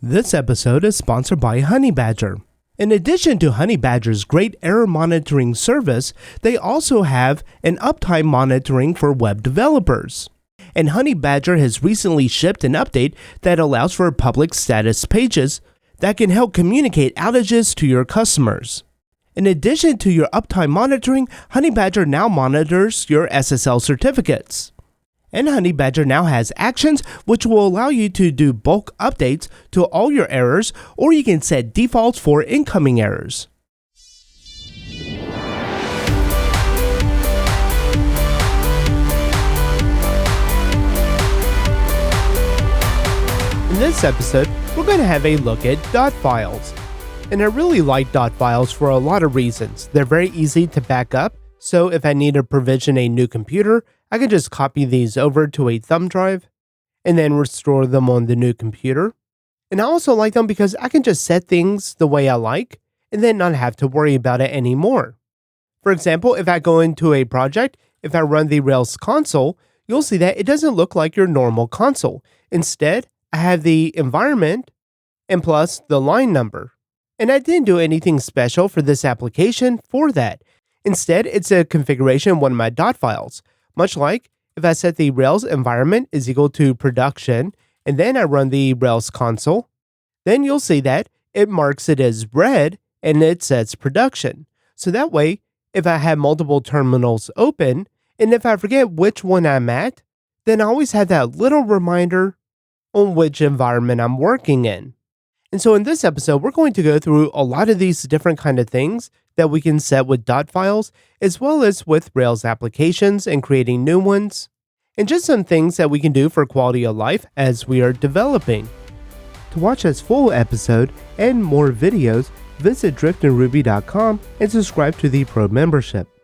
This episode is sponsored by Honeybadger. In addition to Honeybadger's great error monitoring service, they also have an uptime monitoring for web developers. And Honeybadger has recently shipped an update that allows for public status pages that can help communicate outages to your customers. In addition to your uptime monitoring, Honeybadger now monitors your SSL certificates. And Honeybadger now has actions which will allow you to do bulk updates to all your errors, or you can set defaults for incoming errors. In this episode, we're going to have a look at dot files. And I really like dot files for a lot of reasons. They're very easy to back up, so if I need to provision a new computer, I can just copy these over to a thumb drive and then restore them on the new computer. And I also like them because I can just set things the way I like and then not have to worry about it anymore. For example, if I go into a project, if I run the Rails console, you'll see that it doesn't look like your normal console. Instead, I have the environment and plus the line number. And I didn't do anything special for this application for that. Instead, it's a configuration of one of my dot files. Much like if I set the Rails environment is equal to production, and then I run the Rails console, then you'll see that it marks it as red and it says production. So that way, if I have multiple terminals open, and if I forget which one I'm at, then I always have that little reminder on which environment I'm working in. And so in this episode, we're going to go through a lot of these different kind of things that we can set with dot files, as well as with Rails applications and creating new ones, and just some things that we can do for quality of life as we are developing. To watch this full episode and more videos, visit driftinruby.com and subscribe to the Pro membership.